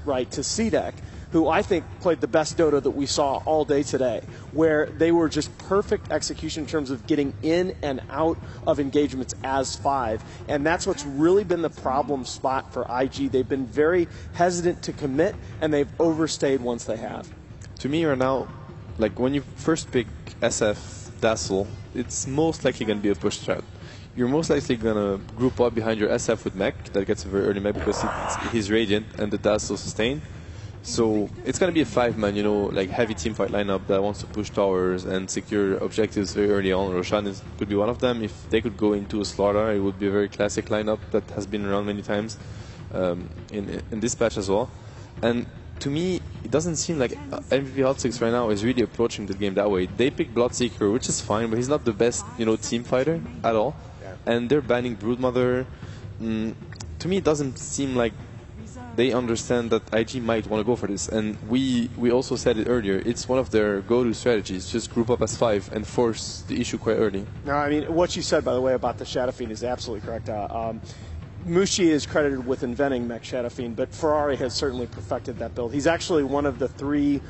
right, to C-Deck, who I think played the best Dota that we saw all day today, where they were just perfect execution in terms of getting in and out of engagements as 5. And that's what's really been the problem spot for IG. They've been very hesitant to commit, and they've overstayed once they have. To me right now, like when you first pick SF Dazzle, it's most likely going to be a push strat. You're most likely going to group up behind your SF with mech, that gets a very early mech because he's Radiant and the Dazzle sustain. So it's going to be a 5-man, you know, like heavy teamfight lineup that wants to push towers and secure objectives very early on. Roshan could be one of them. If they could go into a slaughter, it would be a very classic lineup that has been around many times in this patch as well. And to me, it doesn't seem like MVP Hot 6 right now is really approaching the game that way. They pick Bloodseeker, which is fine, but he's not the best, you know, team fighter at all. Yeah. And they're banning Broodmother. To me, it doesn't seem like they understand that IG might want to go for this, and we also said it earlier, it's one of their go-to strategies, just group up as 5 and force the issue quite early. No, I mean, what you said, by the way, about the Shadow Fiend is absolutely correct. Mushi is credited with inventing Mech Shadow Fiend, but Ferrari has certainly perfected that build. He's actually one of the 3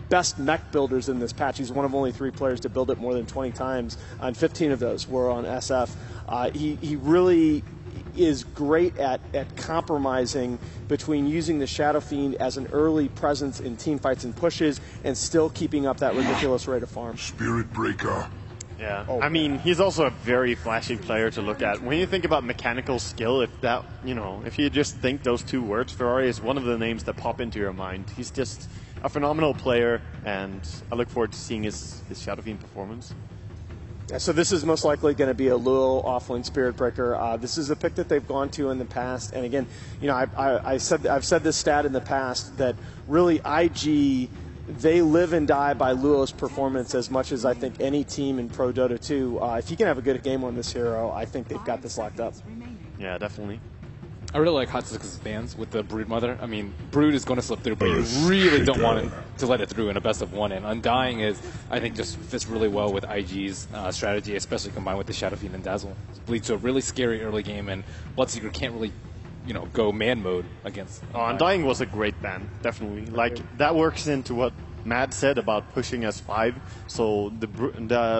best mech builders in this patch. He's one of only 3 players to build it more than 20 times, and 15 of those were on SF. He really is great at compromising between using the Shadow Fiend as an early presence in team fights and pushes and still keeping up that ridiculous rate of farm. Spirit Breaker. Yeah, I mean, he's also a very flashy player to look at. When you think about mechanical skill, if that, you know, if you just think those 2 words, Ferrari is one of the names that pop into your mind. He's just a phenomenal player, and I look forward to seeing his Shadow Fiend performance. Yeah, so this is most likely going to be a Luo offlane Spirit Breaker. This is a pick that they've gone to in the past, and again, you know, I've said this stat in the past that really IG, they live and die by Luo's performance as much as I think any team in Pro Dota 2. If you can have a good game on this hero, I think they've got this locked up. Yeah, definitely. I really like Hot 6's stance with the Broodmother. I mean, Brood is going to slip through, but you really don't want it to let it through in a best of 1. And Undying is, I think, just fits really well with IG's strategy, especially combined with the Shadow Fiend and Dazzle. It leads to a really scary early game, and Bloodseeker can't really, you know, go man mode against. Undying was a great ban, definitely. Like, that works into what Matt said about pushing S5. So the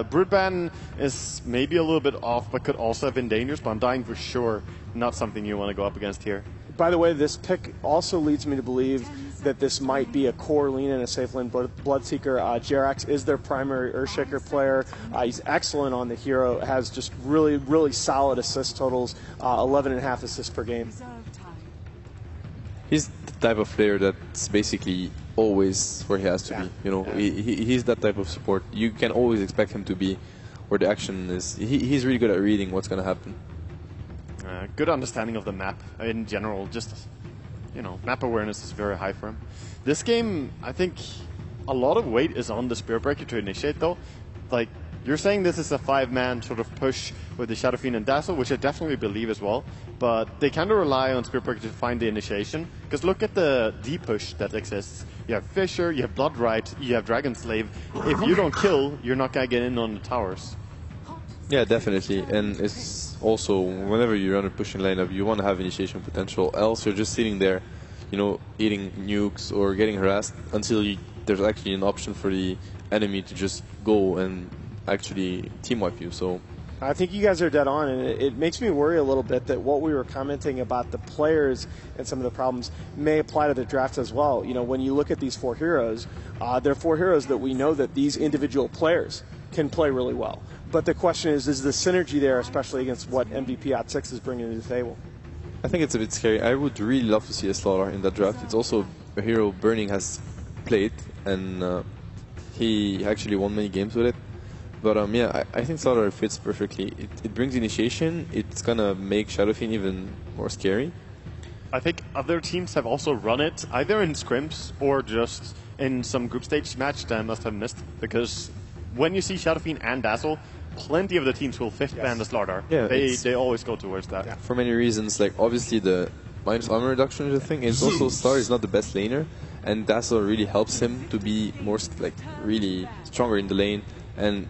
Brood ban is maybe a little bit off, but could also have been dangerous. But Undying for sure not something you want to go up against here. By the way, this pick also leads me to believe that this might be a core lean and a safe lane Bloodseeker. Jerax is their primary Earthshaker player. He's excellent on the hero, has just really, really solid assist totals, 11.5 assists per game. He's the type of player that's basically always where he has to be. You know, he's that type of support. You can always expect him to be where the action is. He's really good at reading what's going to happen. Good understanding of the map in general. Just, you know, map awareness is very high for him. This game, I think a lot of weight is on the Spirit Breaker to initiate, though. Like, you're saying this is a 5-man sort of push with the Shadow Fiend and Dazzle, which I definitely believe as well. But they kind of rely on Spirit Breaker to find the initiation. Because look at the D-push that exists. You have Fisher, you have Bloodright, you have Dragon Slave. If you don't kill, you're not going to get in on the towers. Yeah, definitely. And it's also, whenever you run a pushing lineup, you want to have initiation potential. Else you're just sitting there, you know, eating nukes or getting harassed until there's actually an option for the enemy to just go and actually team wipe you. So I think you guys are dead on, and it makes me worry a little bit that what we were commenting about the players and some of the problems may apply to the draft as well. You know, when you look at these 4 heroes, they're 4 heroes that we know that these individual players can play really well. But the question is the synergy there, especially against what MVP Hot 6 is bringing to the table? I think it's a bit scary. I would really love to see a Slaughter in that draft. It's also a hero Burning has played, and he actually won many games with it. But yeah, I think Slaughter fits perfectly. It brings initiation. It's going to make Shadow Fiend even more scary. I think other teams have also run it, either in scrims or just in some group stage match that I must have missed. Because when you see Shadow Fiend and Dazzle, plenty of the teams will 5th ban the Slaughter. Yeah, they always go towards that. Yeah. For many reasons, like obviously the minus armor reduction is a thing. It's also Slaughter is not the best laner, and Dazzle really helps him to be more really stronger in the lane, and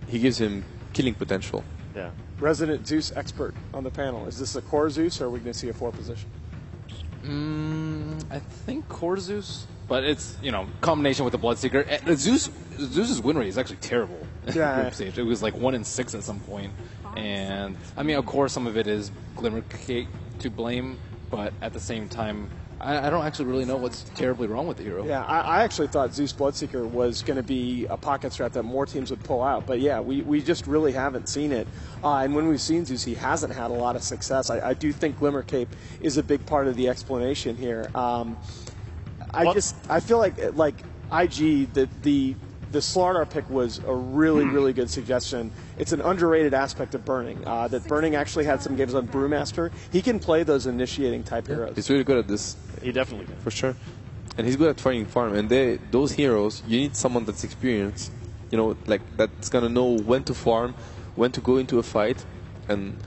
he gives him killing potential. Yeah. Resident Zeus expert on the panel. Is this a core Zeus, or are we going to see a 4 position? I think Core Zeus, but it's, combination with the Bloodseeker. Zeus's win rate is actually terrible. Yeah. Group stage. It was like 1-6 at some point. And, of course, some of it is Glimmer Cake to blame, but at the same time, I don't actually really know what's terribly wrong with the hero. Yeah, I actually thought Zeus Bloodseeker was going to be a pocket strat that more teams would pull out. But yeah, we just really haven't seen it. And when we've seen Zeus, he hasn't had a lot of success. I do think Glimmer Cape is a big part of the explanation here. I feel like IG, the Slardar pick was a really, really good suggestion. It's an underrated aspect of Burning. That Burning actually had some games on Brewmaster. He can play those initiating type heroes. He's really good at this. He definitely can. For sure. And he's good at fighting farm. And those heroes, you need someone that's experienced, that's going to know when to farm, when to go into a fight. And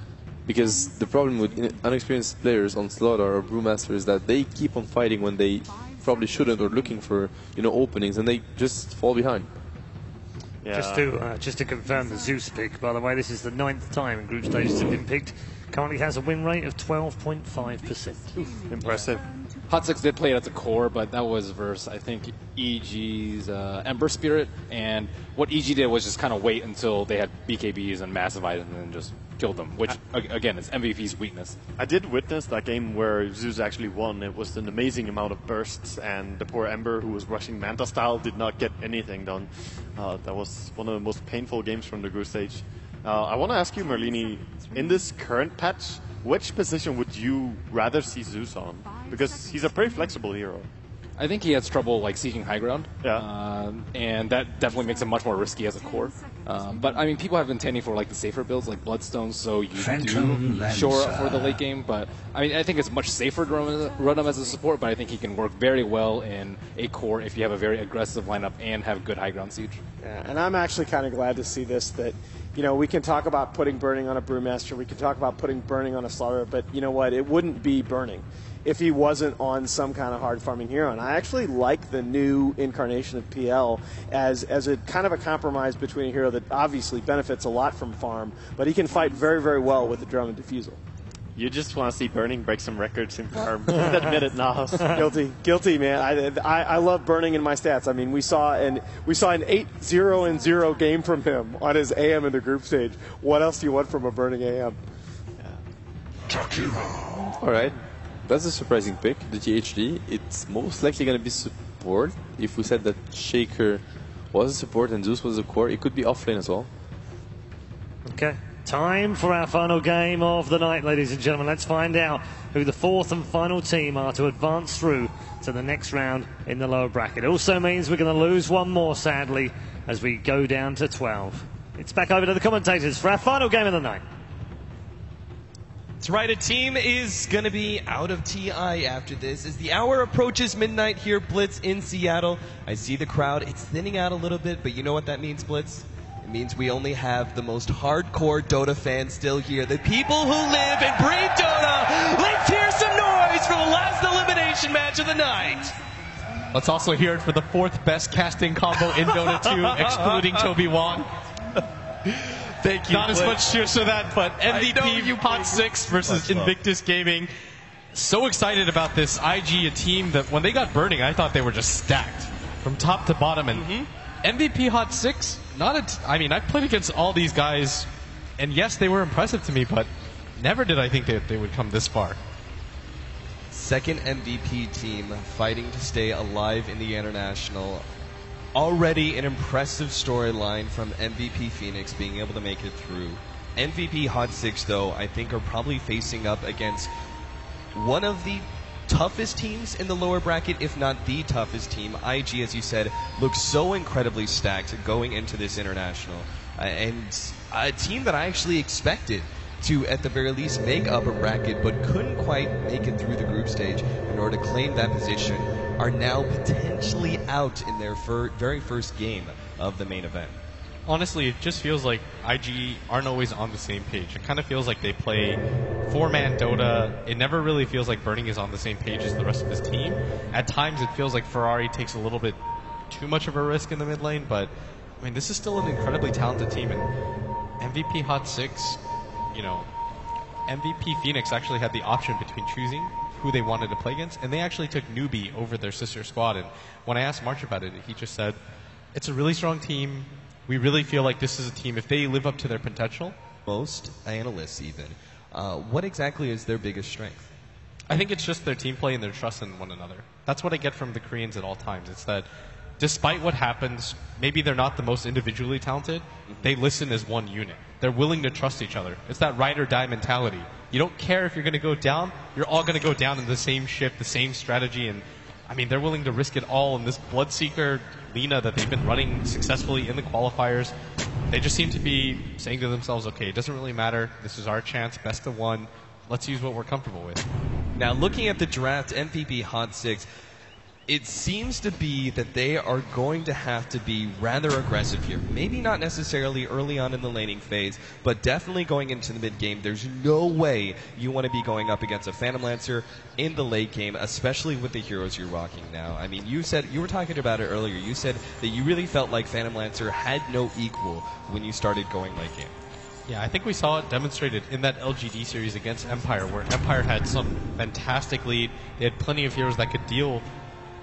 because the problem with unexperienced players on Slaughter or Brewmaster is that they keep on fighting when they probably shouldn't, or looking for openings, and they just fall behind. Yeah. Just to confirm the Zeus pick, by the way, this is the 9th time in group stages have been picked. Currently has a win rate of 12.5%. Impressive. Hot 6 did play it at the core, but that was versus, I think, EG's Ember Spirit. And what EG did was just kind of wait until they had BKBs and Massive Items and then just killed them, which, again, is MVP's weakness. I did witness that game where Zeus actually won. It was an amazing amount of bursts, and the poor Ember, who was rushing Manta style, did not get anything done. That was one of the most painful games from the group stage. I want to ask you, Merlini, in this current patch, which position would you rather see Zeus on? Because he's a pretty flexible hero. I think he has trouble seeking high ground, and that definitely makes him much more risky as a core. But I mean, people have been tending for the safer builds like Bloodstone, so you do shore up for the late game. But I mean, I think it's much safer to run him as a support. But I think he can work very well in a core if you have a very aggressive lineup and have good high ground siege. Yeah, and I'm actually kind of glad to see this. That we can talk about putting Burning on a Brewmaster, we can talk about putting Burning on a Slaughter, but you know what? It wouldn't be Burning if he wasn't on some kind of hard farming hero. And I actually like the new incarnation of PL as a kind of a compromise between a hero that obviously benefits a lot from farm, but he can fight very, very well with the drum and diffusal. You just want to see Burning break some records in farm. Admit it now. Guilty, man. I love Burning in my stats. I mean, we saw an 8-0-0 game from him on his AM in the group stage. What else do you want from a Burning AM? All right. That's a surprising pick, the THD. It's most likely going to be support. If we said that Shaker was a support and Zeus was a core, it could be offlane as well. Okay, time for our final game of the night, ladies and gentlemen. Let's find out who the 4th and final team are to advance through to the next round in the lower bracket. It also means we're going to lose one more, sadly, as we go down to 12. It's back over to the commentators for our final game of the night. That's right, a team is going to be out of TI after this. As the hour approaches midnight here, Blitz in Seattle, I see the crowd. It's thinning out a little bit, but you know what that means, Blitz? It means we only have the most hardcore Dota fans still here. The people who live and breathe Dota. Let's hear some noise for the last elimination match of the night. Let's also hear it for the 4th best casting combo in Dota 2, excluding Toby Wong. Thank you. Not as much cheers for that, but MVP Hot 6 versus Invictus Gaming. So excited about this IG, a team that when they got Burning, I thought they were just stacked from top to bottom. And MVP Hot 6, I mean, I've played against all these guys, and yes, they were impressive to me, but never did I think that they would come this far. Second MVP team fighting to stay alive in the International. Already an impressive storyline from MVP Phoenix being able to make it through. MVP Hot 6, though, I think are probably facing up against one of the toughest teams in the lower bracket, if not the toughest team. IG, as you said, looks so incredibly stacked going into this International. And a team that I actually expected to, at the very least, make upper bracket, but couldn't quite make it through the group stage in order to claim that position, are now potentially out in their very first game of the main event. Honestly, it just feels like IG aren't always on the same page. It kind of feels like they play 4-man Dota. It never really feels like Burning is on the same page as the rest of his team. At times, it feels like Ferrari takes a little bit too much of a risk in the mid lane, but I mean, this is still an incredibly talented team, and MVP Hot 6, MVP Phoenix actually had the option between choosing who they wanted to play against, and they actually took Newbie over their sister squad. And when I asked March about it, he just said, it's a really strong team. We really feel like this is a team, if they live up to their potential. Most analysts even. What exactly is their biggest strength? I think it's just their team play and their trust in one another. That's what I get from the Koreans at all times. It's that despite what happens, maybe they're not the most individually talented, they listen as one unit. They're willing to trust each other. It's that ride or die mentality. You don't care if you're going to go down, you're all going to go down in the same ship, the same strategy, and I mean, they're willing to risk it all in this Bloodseeker Lina that they've been running successfully in the qualifiers. They just seem to be saying to themselves, okay, it doesn't really matter. This is our chance, best of one. Let's use what we're comfortable with. Now, looking at the draft MVP Hot 6, it seems to be that they are going to have to be rather aggressive here. Maybe not necessarily early on in the laning phase, but definitely going into the mid-game. There's no way you want to be going up against a Phantom Lancer in the late game, especially with the heroes you're rocking now. I mean, you were talking about it earlier. You said that you really felt like Phantom Lancer had no equal when you started going late game. Yeah, I think we saw it demonstrated in that LGD series against Empire, where Empire had some fantastic lead. They had plenty of heroes that could deal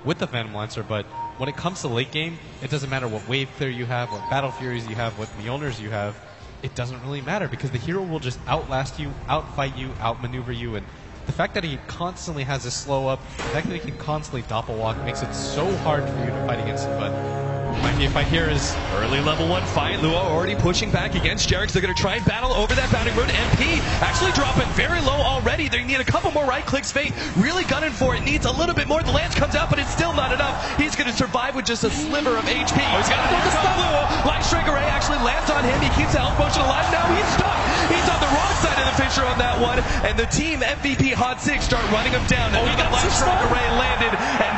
with the Phantom Lancer, but when it comes to late game, it doesn't matter what wave clear you have, what battle furies you have, what Mjolnirs you have. It doesn't really matter because the hero will just outlast you, outfight you, outmaneuver you, and the fact that he constantly has a slow up, the fact that he can constantly doppelwalk makes it so hard for you to fight against him, but might be a fight here is early level 1 fight. Luo already pushing back against Jerix. They're going to try and battle over that bounding rune. MP actually dropping very low already. They need a couple more right clicks. Fate really gunning for it. Needs a little bit more. The lance comes out, but it's still not enough. He's going to survive with just a sliver of HP. Oh, he's got to focus on Luo. Light Strike Array actually lands on him. He keeps the health potion alive. Now he's stuck. He's on the wrong side of the picture on that one. And the team MVP Hot 6 start running him down. And we got Light Strike Array landed. And